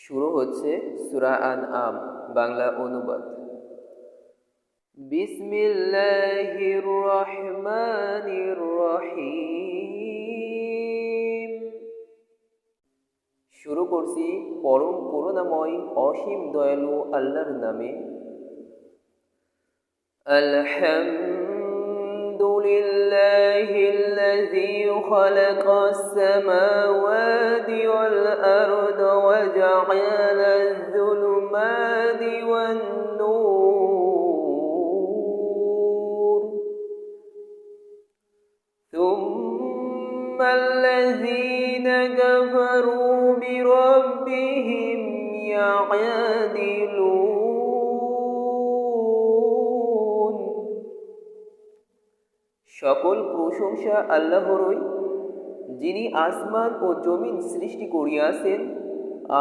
শুরু হচ্ছে সূরা আনআম বাংলা অনুবাদ। বিসমিল্লাহির রহমানির রহিম। শুরু করছি পরম করুণাময় অসীম দয়ালু আল্লাহর নামে। আলহামদুলিল্লাহিল্লাযী খালাকাস সামাওয়াতি ওয়াল আরদা ওয়া জাআলায যুলুমাতি ওয়ান নূর সুম্মাল্লাযীনা কাফারু বিরাব্বিহিম ইয়া'দিলুন। সকল প্রশংসা আল্লাহরই, যিনি আসমান ও জমিন সৃষ্টি করিয়াছেন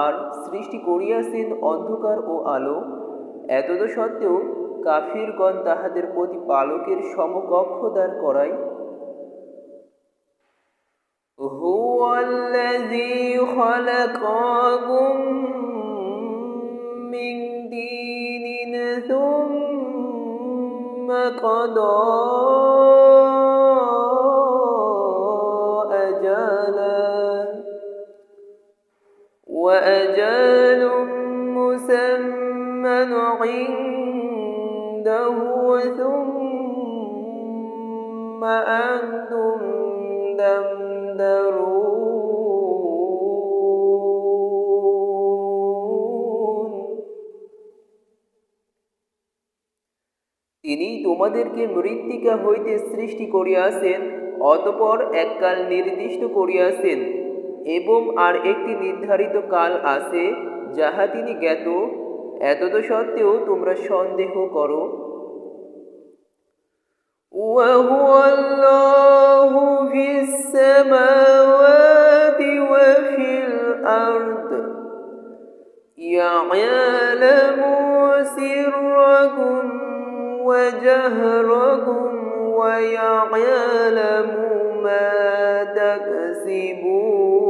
আর সৃষ্টি করিয়াছেন অন্ধকার ও আলো। এতদসত্ত্বেও কাফিরগণ তাহাদের প্রতিপালকের সমকক্ষ দাঁড় করায়। হুয়াল্লাযী খালাকাকুম মিন দীনিন সুম্মা কাদা আজালান ওয়া আজালুম মুসাম্মান ইনদাহু সুম্মা আনতুম তিনি তোমাদেরকে মৃত্তিকা হইতে সৃষ্টি করিয়াছেন, অতঃপর এককাল নির্দিষ্ট করিয়াছেন এবং আর একটি নির্ধারিত কাল আছে যাহা তিনি জ্ঞাত। এতদসত্ত্বেও তোমরা সন্দেহ করো। وهو الله في السماوات وفي الأرض يعلم سركم وجهركم ويعلم ما تكسبون।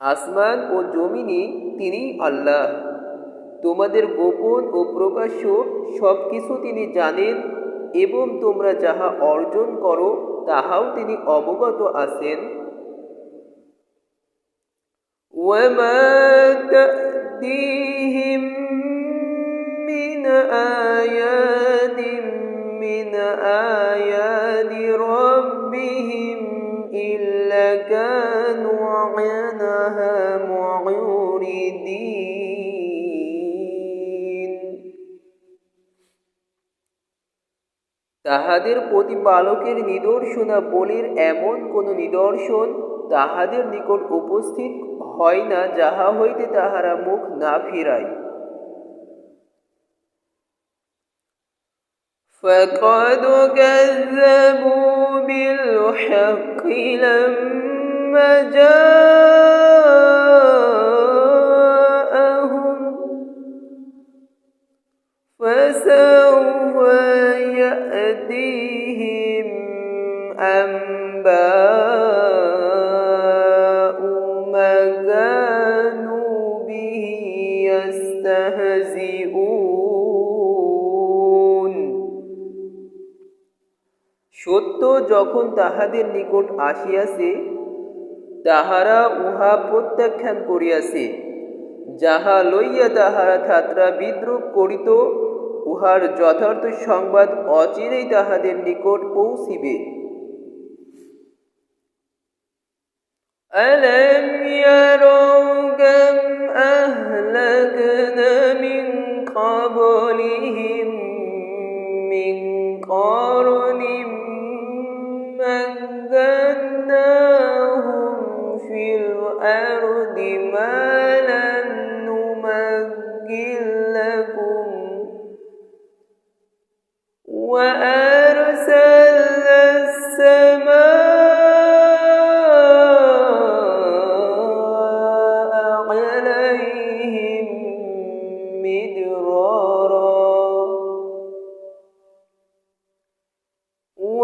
আসমান ও জমিনে তিনি আল্লাহ। তোমাদের গোপন ও প্রকাশ্য সব কিছু তিনি জানেন এবং তোমরা যাহা অর্জন করো তাহাও তিনি অবগত আছেন। ওয়ামা তা'তিহিম মিন আয়াতিন মিন আয়াতি রাব্বিহিম ইল্লা কানু আনহা মু'রিদিন। তাহাদের প্রতিপালকের নিদর্শনাবলীর এমন কোন নিদর্শন তাহাদের নিকট উপস্থিত হয় না যাহা হইতে তাহারা মুখ না ফিরায়। ফাকাদ কাযযাবু বিল হাক্কি লাম্মা জাআহুম ফাসাওফা ইয়া'তিহিম আনবাউ মা কানু বিহি ইস্তাহজিউন। সত্য যখন তাহাদের নিকট আসিয়াছে তাহারা উহা প্রত্যাখ্যান করিয়াছে। যাহা লইয়া তাহারা ঠাট্টা বিদ্রূপ করিত উহার যথার্থ সংবাদ অচিরেই তাহাদের নিকট পৌঁছিবে। আলাম ইয়ারাউ কাম আহলাকনা মিন ক্বাবলিহিম মিন কারনিম মাক্কান্নাহুম ফিল আরদি মা লাম নুমাক্কিন লাকুম ওয়া আরসালনাস সামাআ আলাইহিম মিদরারা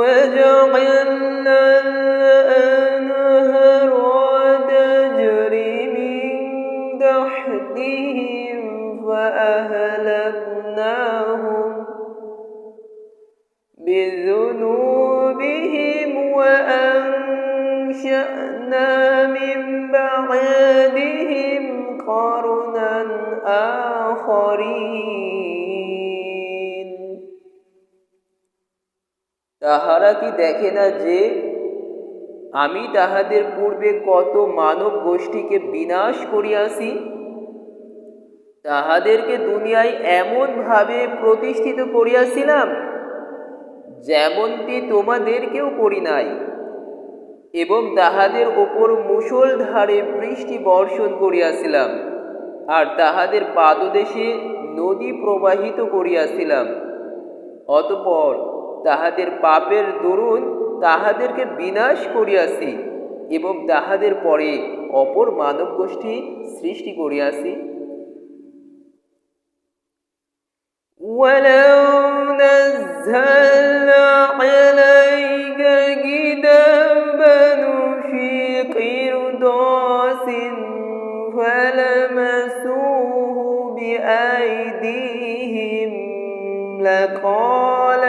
وجعلنا أنشأنا من بعدهم قرنا آخرين তাহারা কি দেখে না যে আমি তাহাদের পূর্বে কত মানব গোষ্ঠীকে বিনাশ করিয়াছি, তাহাদেরকে দুনিয়ায় এমনভাবে প্রতিষ্ঠিত করিয়াছিলাম যেমনটি তোমাদেরকেও করি নাই, এবং তাহাদের ওপর মুষলধারে বৃষ্টি বর্ষণ করিয়াছিলাম, আর তাহাদের পাদদেশে নদী প্রবাহিত করিয়াছিলাম। অতঃপর তাহাদের পাপের দরুন তাহাদেরকে বিনাশ করিয়াছি, এবং তাহাদের পরে অপর মানব গোষ্ঠী সৃষ্টি করিয়াছি। وَلَوْ نَزَّلْنَا عَلَيْكَ كِتَابًا فِي قِرْطَاسٍ فَلَمَسُوهُ بِأَيْدِيهِمْ لَقَالَ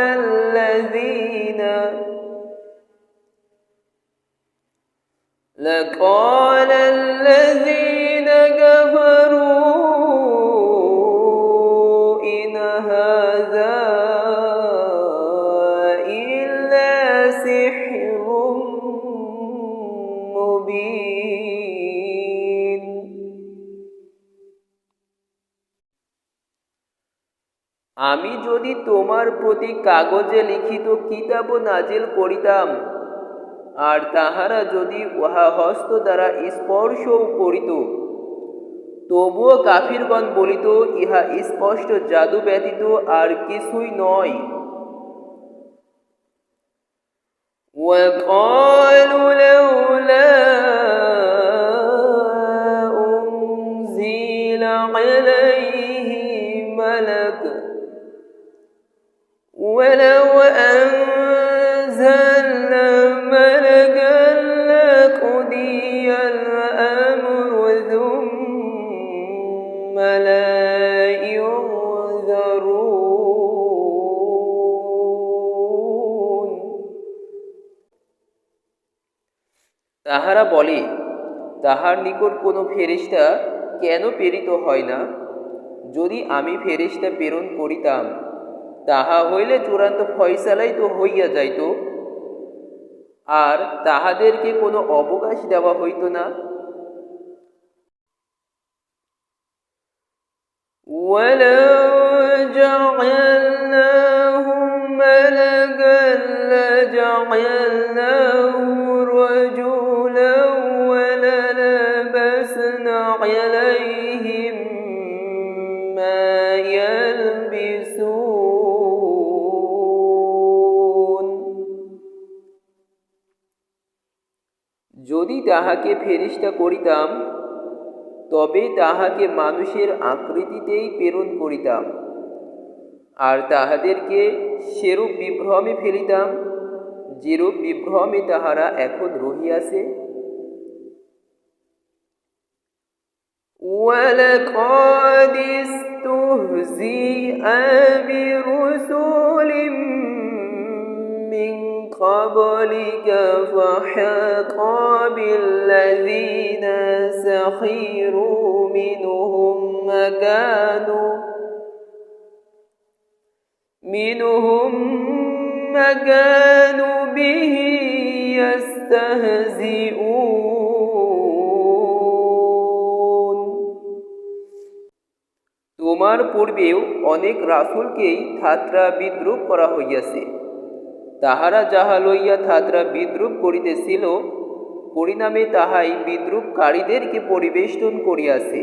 الَّذِينَ كَفَرُوا إِنْ هَذَا إِلَّا سِحْرٌ مُبِينٌ আমি যদি তোমার প্রতি কাগজে লিখিত কিতাব নাজিল করিতাম, আর তাহারা যদি উহা হস্ত দ্বারা স্পর্শও করিত, তবুও কাফিরগণ বলিত, ইহা স্পষ্ট জাদু ব্যতীত আর কিছুই নয়। وَقَالُوا لَوْلَا أُنزِلَ عَلَيْهِ مَلَكٌ وَلَوْ أَنزَلْنَا مَلَكًا لَّقُضِيَ الْأَمْرُ ثُمَّ لَا يُنظَرُونَ তাহারা বলে, তাহার নিকট কোনো ফেরেশতা কেন প্রেরিত হয় না? যদি আমি ফেরেশতা প্রেরণ করিতাম, তাহা হইলে চূড়ান্ত ফয়সালাই তো হইয়া যাইত, আর তাহাদেরকে কোনো অবকাশ দেওয়া হইত না। وَلَوْ جَعَلْنَاهُ مَلَكًا لَّجَعَلْنَاهُ رَجُلًا وَلَلَبَسْنَا عَلَيْهِم مَّا يَلْبِسُونَ যদি তাহাকে ফেরেশতা করিতাম, তবে তাহাকে মানুষের আকৃতিতেই প্রেরণ করিতাম, আর তাহাদেরকে সেরূপ বিভ্রমে ফেলিতাম যেরূপ বিভ্রমে তাহারা এখন রহিয়াছে। وَلَقَدِ اسْتُهْزِئَ بِرُسُلٍ مِّن قَبْلِكَ فَحَاقَ بِالَّذِينَ سَخِرُوا مِنْهُم مَّا كَانُوا بِهِ يَسْتَهْزِئُونَ তোমার পূর্বেও অনেক রাসূলকেই ঠাট্টা বিদ্রূপ করা হইয়াছে। তাহারা যাহা লইয়া ঠাট্টা বিদ্রূপ করিতেছিল, পরিণামে তাহাই বিদ্রূপকারীদেরকে পরিবেষ্টন করিয়াছে।